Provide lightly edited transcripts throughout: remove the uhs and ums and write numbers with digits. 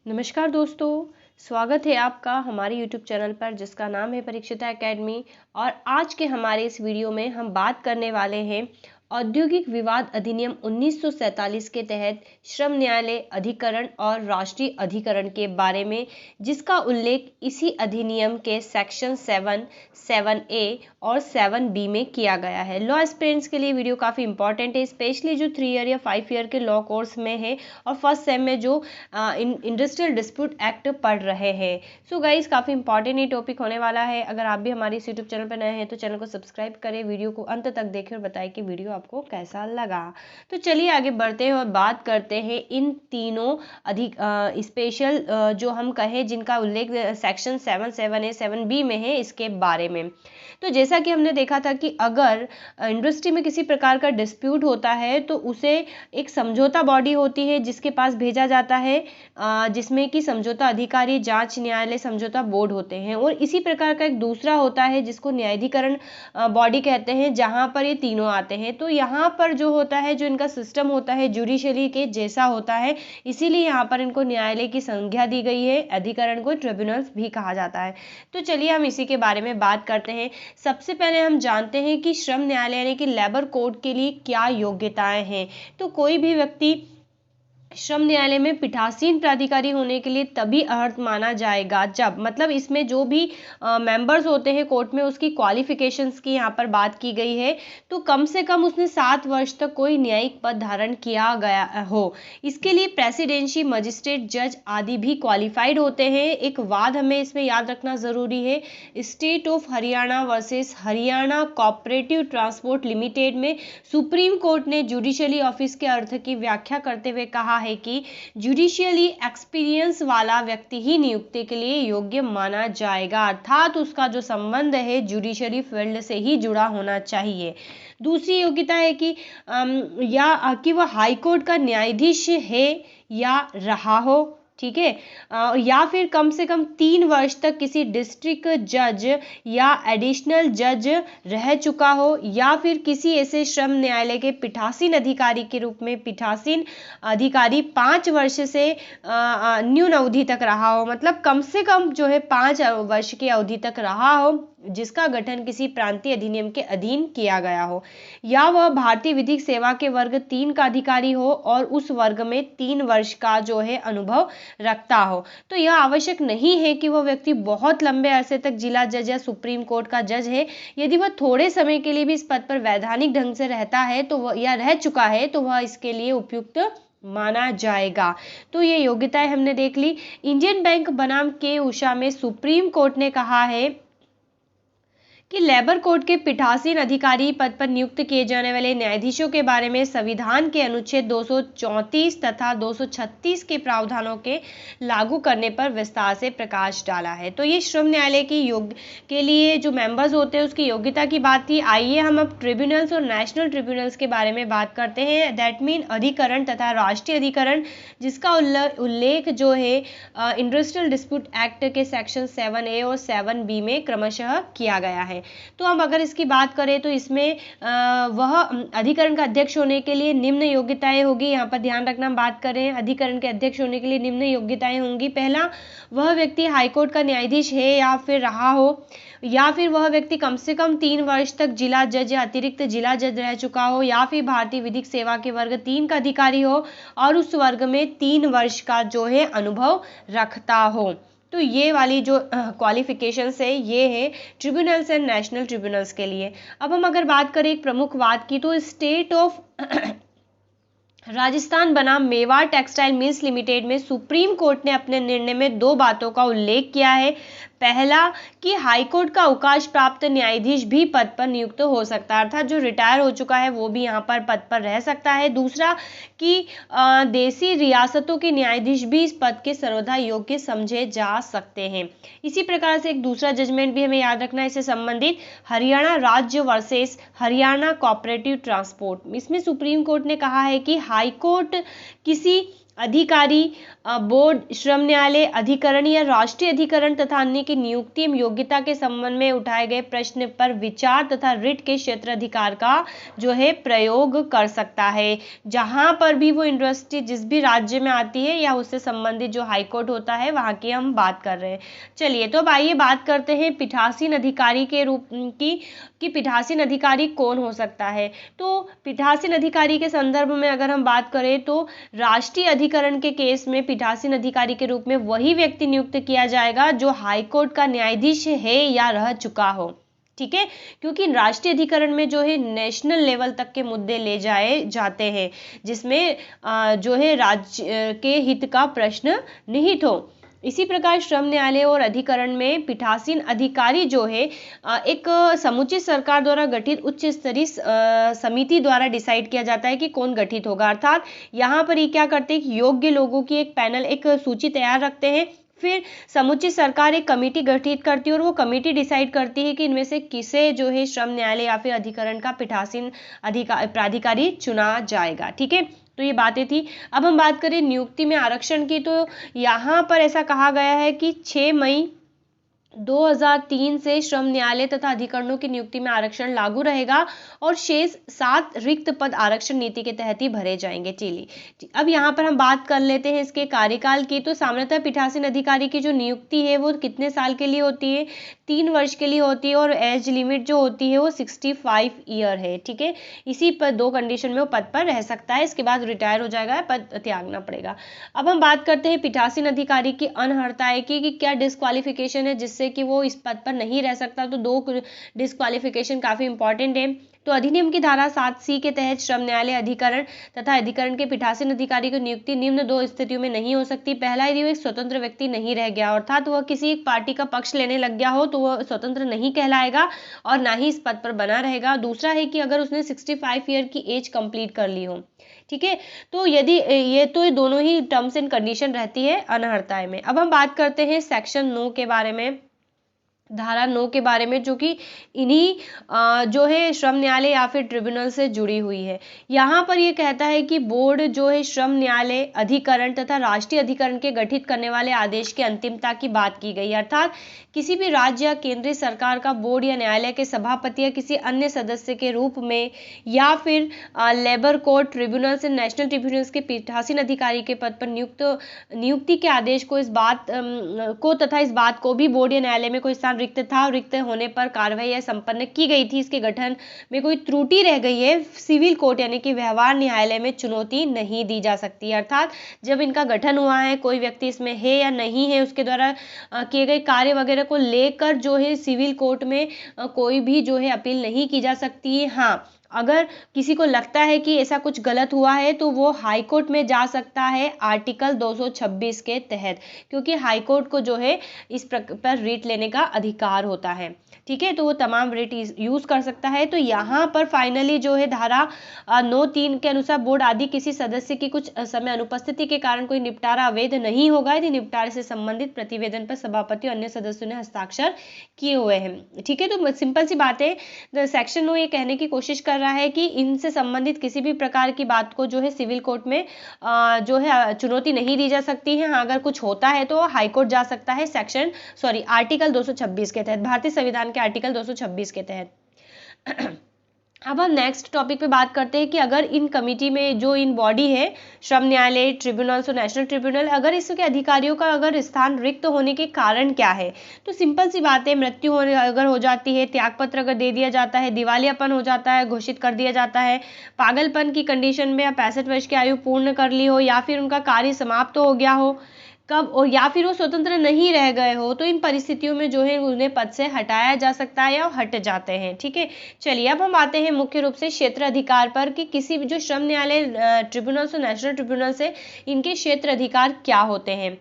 नमस्कार दोस्तों, स्वागत है आपका हमारे YouTube चैनल पर जिसका नाम है परीक्षिता एकेडमी। और आज के हमारे इस वीडियो में हम बात करने वाले हैं औद्योगिक विवाद अधिनियम 1947 के तहत श्रम न्यायालय अधिकरण और राष्ट्रीय अधिकरण के बारे में, जिसका उल्लेख इसी अधिनियम के सेक्शन 7, 7A और 7B में किया गया है। लॉ एस्पिरेंट्स के लिए वीडियो काफ़ी इंपॉर्टेंट है, स्पेशली जो 3 ईयर या 5 ईयर के लॉ कोर्स में है और फर्स्ट सेम में जो इंडस्ट्रियल डिस्प्यूट एक्ट पढ़ रहे हैं। सो गाइस, काफ़ी इंपॉर्टेंट ये टॉपिक होने वाला है। अगर आप भी हमारे इस यूट्यूब चैनल पर नए हैं तो चैनल को सब्सक्राइब करें, वीडियो को अंत तक देखें और बताएं कि वीडियो आपको कैसा लगा। तो चलिए आगे बढ़ते हैं और बात करते हैं इन तीनों स्पेशल जो हम कहें जिनका उल्लेख सेक्शन 7, 7A, 7B में है, इसके बारे में। तो जैसा कि हमने देखा था कि अगर इंडस्ट्री में किसी प्रकार का डिस्प्यूट होता है तो उसे एक समझौता बॉडी होती है जिसके पास भेजा जाता है, जिसमें कि समझौता अधिकारी, जांच न्यायालय, समझौता बोर्ड होते हैं। और इसी प्रकार का एक दूसरा होता है जिसको न्यायाधिकरण बॉडी कहते हैं, जहां पर ये तीनों आते हैं। तो यहाँ पर जो होता है, जो इनका सिस्टम होता है जुडिशरी के जैसा होता है, इसीलिए यहाँ पर इनको न्यायालय की संज्ञा दी गई है। अधिकरण को ट्रिब्यूनल्स भी कहा जाता है। तो चलिए हम इसी के बारे में बात करते हैं। सबसे पहले हम जानते हैं कि श्रम न्यायालय यानी कि लेबर कोड के लिए क्या योग्यताएं हैं। तो कोई भी व्यक्ति श्रम न्यायालय में पीठासीन प्राधिकारी होने के लिए तभी अर्थ माना जाएगा जब, मतलब इसमें जो भी मेंबर्स होते हैं कोर्ट में, उसकी क्वालिफिकेशंस की यहाँ पर बात की गई है। तो कम से कम उसने 7 वर्ष तक कोई न्यायिक पद धारण किया गया हो। इसके लिए प्रेसिडेंसी, मजिस्ट्रेट, जज आदि भी क्वालिफाइड होते हैं। एक वाद हमें इसमें याद रखना जरूरी है। State of Haryana versus Haryana cooperative transport limited में सुप्रीम कोर्ट ने जुडिशियली ऑफिस के अर्थ की व्याख्या करते हुए कहा है कि जुडिशियली एक्सपीरियंस वाला व्यक्ति ही नियुक्ति के लिए योग्य माना जाएगा, अर्थात उसका जो संबंध है जुडिशियरी फील्ड से ही जुड़ा होना चाहिए। दूसरी योग्यता है कि कि वह हाईकोर्ट का न्यायाधीश है या रहा हो, ठीक है, या फिर कम से कम 3 वर्ष तक किसी डिस्ट्रिक्ट जज या एडिशनल जज रह चुका हो, या फिर किसी ऐसे श्रम न्यायालय के पीठासीन अधिकारी के रूप में पीठासीन अधिकारी 5 वर्ष से न्यून अवधि तक रहा हो, मतलब कम से कम जो है 5 वर्ष की अवधि तक रहा हो, जिसका गठन किसी प्रांतीय अधिनियम के अधीन किया गया हो, या वह भारतीय विधिक सेवा के वर्ग 3 का अधिकारी हो और उस वर्ग में 3 वर्ष का जो है अनुभव रखता हो। तो यह आवश्यक नहीं है कि वह व्यक्ति बहुत लंबे अरसे तक जिला जज या सुप्रीम कोर्ट का जज है। यदि वह थोड़े समय के लिए भी इस पद पर वैधानिक ढंग से रहता है तो वह या रह चुका है तो वह इसके लिए उपयुक्त माना जाएगा। तो ये योग्यताएं हमने देख ली। इंडियन बैंक बनाम के उषा में सुप्रीम कोर्ट ने कहा है कि लेबर कोड के पीठासीन अधिकारी पद पर नियुक्त किए जाने वाले न्यायाधीशों के बारे में संविधान के अनुच्छेद 234 तथा 236 के प्रावधानों के लागू करने पर विस्तार से प्रकाश डाला है। तो ये श्रम न्यायालय की के लिए जो मेंबर्स होते हैं उसकी योग्यता की बात थी। आइए हम अब ट्रिब्यूनल्स और नेशनल ट्रिब्यूनल्स के बारे में बात करते हैं। दैट मीन अधिकरण तथा राष्ट्रीय अधिकरण, जिसका उल्लेख जो है इंडस्ट्रियल डिस्प्यूट एक्ट के सेक्शन 7A और 7B में क्रमशः किया गया है। तो हम अगर इसकी बात करें तो इसमें वह अधिकरण का अध्यक्ष होने के लिए निम्न योग्यताएं होगी। यहाँ पर ध्यान रखना, हम बात करें अधिकरण के अध्यक्ष होने के लिए निम्न योग्यताएं होंगी। पहला, वह व्यक्ति हाईकोर्ट का न्यायाधीश है या फिर रहा हो, या फिर वह व्यक्ति कम से कम 3 वर्ष तक जिला जज या अतिरिक्त जिला जज रह चुका हो, या फिर भारतीय विधिक सेवा के वर्ग 3 का अधिकारी हो और उस वर्ग में 3 वर्ष का जो है अनुभव रखता हो। तो ये वाली जो क्वालिफिकेशंस है ये है ट्रिब्यूनल्स एंड नेशनल ट्रिब्यूनल्स के लिए। अब हम अगर बात करें एक प्रमुख वाद की, तो स्टेट ऑफ राजस्थान बनाम मेवाड़ टेक्सटाइल मिल्स लिमिटेड में सुप्रीम कोर्ट ने अपने निर्णय में 2 बातों का उल्लेख किया है। पहला, कि हाईकोर्ट का अवकाश प्राप्त न्यायाधीश भी पद पर नियुक्त हो सकता है, अर्थात जो रिटायर हो चुका है वो भी यहाँ पर पद पर रह सकता है। दूसरा, कि देसी रियासतों के न्यायाधीश भी इस पद के सर्वथा योग्य समझे जा सकते हैं। इसी प्रकार से एक दूसरा जजमेंट भी हमें याद रखना है इससे संबंधित, हरियाणा राज्य वर्सेस हरियाणा कोऑपरेटिव ट्रांसपोर्ट। इसमें सुप्रीम कोर्ट ने कहा है कि हाईकोर्ट किसी अधिकारी, बोर्ड, श्रम न्यायालय, अधिकरण या राष्ट्रीय अधिकरण तथा अन्य की नियुक्ति एवं योग्यता के संबंध में उठाए गए प्रश्न पर विचार तथा रिट के क्षेत्र अधिकार का जो है प्रयोग कर सकता है। जहां पर भी वो यूनिवर्सिटी जिस भी राज्य में आती है या उससे संबंधित जो हाईकोर्ट होता है वहां की हम बात कर रहे हैं। चलिए तो अब आइए बात करते हैं पीठासीन अधिकारी के रूप की कि पीठासीन अधिकारी कौन हो सकता है। तो पीठासीन अधिकारी के संदर्भ में अगर हम बात करें तो राष्ट्रीय अधिकरण के केस में पीठासीन अधिकारी के रूप में वही व्यक्ति नियुक्त किया जाएगा जो हाईकोर्ट का न्यायाधीश है या रह चुका हो। ठीक है, क्योंकि राष्ट्रीय अधिकरण में जो है नेशनल लेवल तक के मुद्दे ले जाए जाते हैं जिसमें जो है राज्य के हित का प्रश्न निहित हो। इसी प्रकार श्रम न्यायालय और अधिकरण में पीठासीन अधिकारी जो है एक समुचित सरकार द्वारा गठित उच्च स्तरीय समिति द्वारा डिसाइड किया जाता है कि कौन गठित होगा। अर्थात यहाँ पर ये क्या करते हैं कि योग्य लोगों की एक पैनल, एक सूची तैयार रखते हैं, फिर समुचित सरकार एक कमेटी गठित करती है और वो कमेटी डिसाइड करती है कि इनमें से किसे जो है श्रम न्यायालय या फिर अधिकरण का पीठासीन प्राधिकारी चुना जाएगा। ठीक है, तो ये बातें थी। अब हम बात करें नियुक्ति में आरक्षण की, तो यहाँ पर ऐसा कहा गया है कि 6 मई 2003 से श्रम न्यायालय तथा अधिकरणों की नियुक्ति में आरक्षण लागू रहेगा और शेष 7 रिक्त पद आरक्षण नीति के तहत ही भरे जाएंगे। चलिए अब यहाँ पर हम बात कर लेते हैं इसके कार्यकाल की। तो सामान्यतः पीठासीन अधिकारी की जो नियुक्ति है वो कितने साल के लिए होती है? 3 वर्ष के लिए होती है और एज लिमिट जो होती है वो 65 ईयर है। ठीक है, इसी पर 2 कंडीशन में वो पद पर रह सकता है, इसके बाद रिटायर हो जाएगा, पद त्यागना पड़ेगा। अब हम बात करते हैं पीठासीन अधिकारी की अनर्हताएं की कि क्या डिस्क्वालिफिकेशन है जिससे कि वो इस पद पर नहीं रह सकता। तो 2 डिस्क्वालिफिकेशन काफी इंपॉर्टेंट है। तो अधिनियम की धारा 7C के तहत श्रम न्यायालय, अधिकरण तथा अधिकरण के पीठासीन अधिकारी की नियुक्ति निम्न 2 स्थितियों में नहीं हो सकती। पहला, यदि वो एक स्वतंत्र व्यक्ति नहीं रह गया, अर्थात वह किसी एक पार्टी का पक्ष लेने लग गया हो तो वह स्वतंत्र नहीं कहलाएगा और ना ही इस पद पर बना रहेगा। दूसरा है कि अगर उसने 65 ईयर की एज कंप्लीट कर ली हो। ठीक है, तो यदि ये दोनों ही टर्म्स एंड कंडीशन रहती है अनर्हताएं में। अब हम बात करते हैं सेक्शन 9 के बारे में, धारा 9 के बारे में, जो कि इन्हीं जो है श्रम न्यायालय या फिर ट्रिब्यूनल से जुड़ी हुई है। यहाँ पर ये कहता है कि बोर्ड जो है श्रम न्यायालय, अधिकरण तथा राष्ट्रीय अधिकरण के गठित करने वाले आदेश की अंतिमता की बात की गई। अर्थात किसी भी राज्य या केंद्रीय सरकार का बोर्ड या न्यायालय के सभापति या किसी अन्य सदस्य के रूप में या फिर लेबर कोर्ट, ट्रिब्यूनल से नेशनल ट्रिब्यूनल्स के पीठासीन अधिकारी के पद पर नियुक्ति के आदेश को इस बात को भी बोर्ड या न्यायालय में कोई स्थान रिक्त था, रिक्त होने पर कार्रवाई संपन्न की गई थी, इसके गठन में कोई त्रुटि रह गई है, सिविल कोर्ट यानी कि व्यवहार न्यायालय में चुनौती नहीं दी जा सकती। अर्थात जब इनका गठन हुआ है, कोई व्यक्ति इसमें है या नहीं है, उसके द्वारा किए गए कार्य वगैरह को लेकर जो है सिविल कोर्ट में कोई भी जो है अपील नहीं की जा सकती है। हाँ, अगर किसी को लगता है कि ऐसा कुछ गलत हुआ है तो वो हाई कोर्ट में जा सकता है आर्टिकल 226 के तहत, क्योंकि हाई कोर्ट को जो है इस पर रिट लेने का अधिकार होता है। ठीक है, तो वो तमाम रिट यूज कर सकता है। तो यहाँ पर फाइनली जो है धारा 9(3) के अनुसार बोर्ड आदि किसी सदस्य की कुछ समय अनुपस्थिति के कारण कोई निपटारा अवैध नहीं होगा यदि निपटारे से संबंधित प्रतिवेदन पर सभापति और अन्य सदस्यों ने हस्ताक्षर किए हुए हैं। ठीक है, तो सिंपल सी बात है, सेक्शन 9 ये कहने की कोशिश कर रहा है कि इनसे संबंधित किसी भी प्रकार की बात को जो है सिविल कोर्ट में जो है चुनौती नहीं दी जा सकती है। हाँ, अगर कुछ होता है तो हाई कोर्ट जा सकता है आर्टिकल 226 के तहत, भारतीय संविधान के आर्टिकल 226 के तहत। अब हम नेक्स्ट टॉपिक पे बात करते हैं कि अगर इन कमिटी में जो इन बॉडी है, श्रम न्यायालय, ट्रिब्यूनल्स और नेशनल ट्रिब्यूनल, अगर इसके अधिकारियों का अगर स्थान रिक्त होने के कारण क्या है, तो सिंपल सी बात है, मृत्यु अगर हो जाती है, त्यागपत्र अगर दे दिया जाता है, दिवालियापन हो जाता है, घोषित कर दिया जाता है, पागलपन की कंडीशन में 65 वर्ष की आयु पूर्ण कर ली हो, या फिर उनका कार्य समाप्त हो गया हो कब, और या फिर वो स्वतंत्र नहीं रह गए हो, तो इन परिस्थितियों में जो है उन्हें पद से हटाया जा सकता है या हट जाते हैं। ठीक है, चलिए अब हम आते हैं मुख्य रूप से क्षेत्र अधिकार पर कि किसी भी जो श्रम न्यायालय, ट्रिब्यूनल्स और नेशनल ट्रिब्यूनल से इनके क्षेत्र अधिकार क्या होते हैं।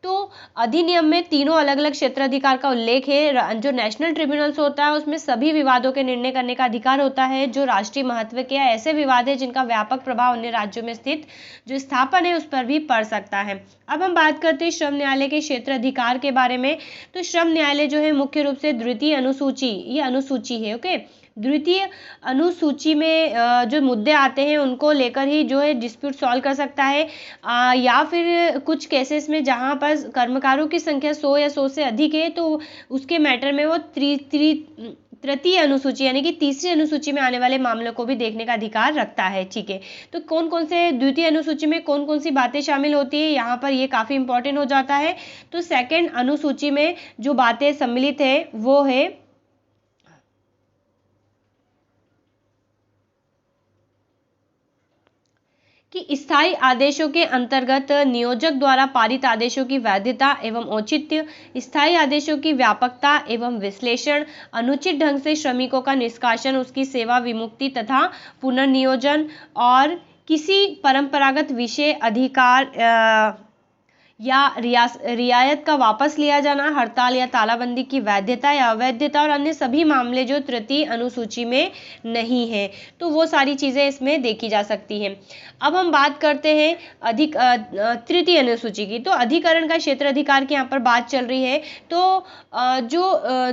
तो अधिनियम में तीनों अलग अलग क्षेत्राधिकार का उल्लेख है। जो नेशनल ट्रिब्यूनल्स होता है उसमें सभी विवादों के निर्णय करने का अधिकार होता है। जो राष्ट्रीय महत्व के ऐसे विवाद है जिनका व्यापक प्रभाव अन्य राज्यों में स्थित जो स्थापन है उस पर भी पड़ सकता है। अब हम बात करते हैं श्रम न्यायालय के क्षेत्र अधिकार के बारे में। तो श्रम न्यायालय जो है मुख्य रूप से द्वितीय अनुसूची, ये अनुसूची है, ओके, द्वितीय अनुसूची में जो मुद्दे आते हैं उनको लेकर ही जो है डिस्प्यूट सॉल्व कर सकता है, या फिर कुछ केसेस में जहां पर कर्मकारों की संख्या 100 या 100 से अधिक है तो उसके मैटर में वो तृतीय अनुसूची यानी कि तीसरी अनुसूची में आने वाले मामलों को भी देखने का अधिकार रखता है। ठीक है, तो कौन कौन से द्वितीय अनुसूची में कौन कौन सी बातें शामिल होती है, यहाँ पर ये काफ़ी इंपॉर्टेंट हो जाता है। तो सेकंड अनुसूची में जो बातें सम्मिलित है वो है कि स्थायी आदेशों के अंतर्गत नियोजक द्वारा पारित आदेशों की वैधता एवं औचित्य, स्थायी आदेशों की व्यापकता एवं विश्लेषण, अनुचित ढंग से श्रमिकों का निष्कासन, उसकी सेवा विमुक्ति तथा पुनर्नियोजन, और किसी परंपरागत विषय अधिकार या रियायत का वापस लिया जाना, हड़ताल या तालाबंदी की वैधता या अवैधता और अन्य सभी मामले जो तृतीय अनुसूची में नहीं है, तो वो सारी चीज़ें इसमें देखी जा सकती हैं। अब हम बात करते हैं तृतीय अनुसूची की। तो अधिकरण का क्षेत्र अधिकार की यहाँ पर बात चल रही है। तो जो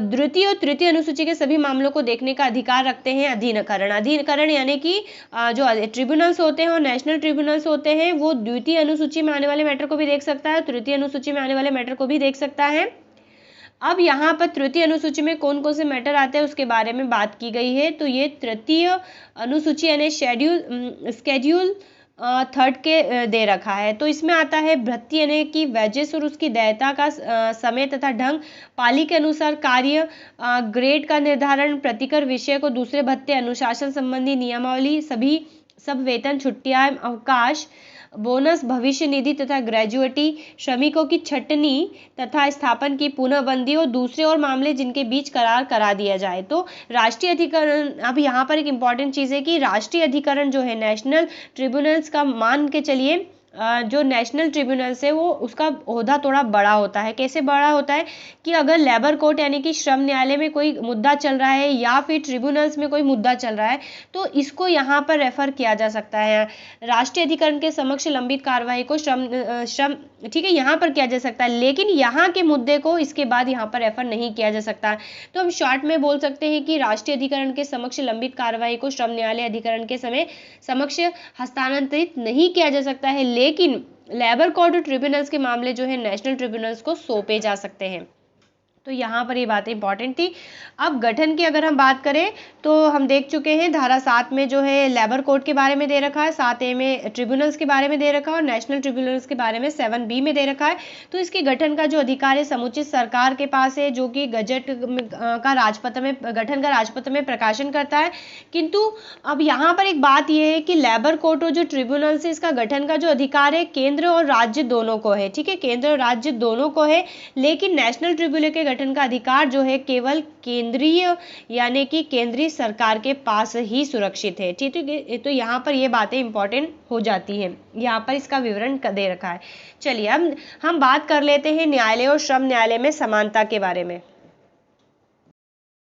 द्वितीय और तृतीय अनुसूची के सभी मामलों को देखने का अधिकार रखते हैं अधिकरण यानी कि जो ट्रिब्यूनल्स होते हैं और नेशनल ट्रिब्यूनल्स होते हैं वो द्वितीय अनुसूची में आने वाले मैटर को भी देख सकता है, तृतीय अनुसूची में आने वाले मैटर को भी देख सकता है। अब यहाँ पर तृतीय अनुसूची में कौन कौन से मैटर आते हैं उसके बारे में बात की गई है। तो ये तृतीय अनुसूची यानी स्केड्यूल थर्ड के दे रखा है। तो इसमें आता है भृत्य यानी कि वेजेस और उसकी देयता का समय तथा ढंग, पाली के अनुसार कार्य, ग्रेड का निर्धारण, प्रतिकर विषय को दूसरे भत्ते, अनुशासन संबंधी नियमावली, सब वेतन, छुट्टियां, अवकाश, बोनस, भविष्य निधि तथा ग्रेजुएटी, श्रमिकों की छटनी तथा स्थापन की पुनःबंदी और दूसरे और मामले जिनके बीच करार करा दिया जाए। तो राष्ट्रीय अधिकरण, अब यहाँ पर एक इंपॉर्टेंट चीज़ है कि राष्ट्रीय अधिकरण जो है नेशनल ट्रिब्यूनल्स का मान के चलिए जो नेशनल ट्रिब्यूनल्स है वो उसका ओहदा थोड़ा बड़ा होता है। कैसे बड़ा होता है कि अगर लेबर कोर्ट यानी कि श्रम न्यायालय में कोई मुद्दा चल रहा है या फिर ट्रिब्यूनल्स में कोई मुद्दा चल रहा है तो इसको यहाँ पर रेफर किया जा सकता है। राष्ट्रीय अधिकरण के समक्ष लंबित कार्यवाही को श्रम ठीक है यहाँ पर किया जा सकता है, लेकिन यहाँ के मुद्दे को इसके बाद यहाँ पर रेफर नहीं किया जा सकता। तो हम शॉर्ट में बोल सकते हैं कि राष्ट्रीय अधिकरण के समक्ष लंबित कार्यवाही को श्रम न्यायालय अधिकरण के समय समक्ष हस्तांतरित नहीं किया जा सकता है, लेकिन लेबर कोर्ट और ट्रिब्यूनल्स के मामले जो है नेशनल ट्रिब्यूनल्स को सौंपे जा सकते हैं। तो यहाँ पर ये बात इंपॉर्टेंट थी। अब गठन की अगर हम बात करें तो हम देख चुके हैं धारा 7 में जो है लेबर कोर्ट के बारे में दे रखा है, 7A में ट्रिब्यूनल्स के बारे में दे रखा है और नेशनल ट्रिब्यूनल्स के बारे में 7B में दे रखा है। तो इसके गठन का जो अधिकार है समुचित सरकार के पास है, जो कि गजट का गठन का राजपत्र में प्रकाशन करता है। किंतु अब यहाँ पर एक बात यह है कि लेबर कोर्ट और जो ट्रिब्यूनल्स है इसका गठन का जो अधिकार है केंद्र और राज्य दोनों को है। ठीक है, केंद्र और राज्य दोनों को है, लेकिन नेशनल ट्रिब्यूनल के गठन का अधिकार जो है केवल केंद्रीय यानी कि केंद्रीय सरकार के पास ही सुरक्षित है। ठीक है, तो यहाँ पर ये बातें इंपॉर्टेंट हो जाती हैं, यहाँ पर इसका विवरण दे रखा है। चलिए अब हम बात कर लेते हैं न्यायालय और श्रम न्यायालय में समानता के बारे में।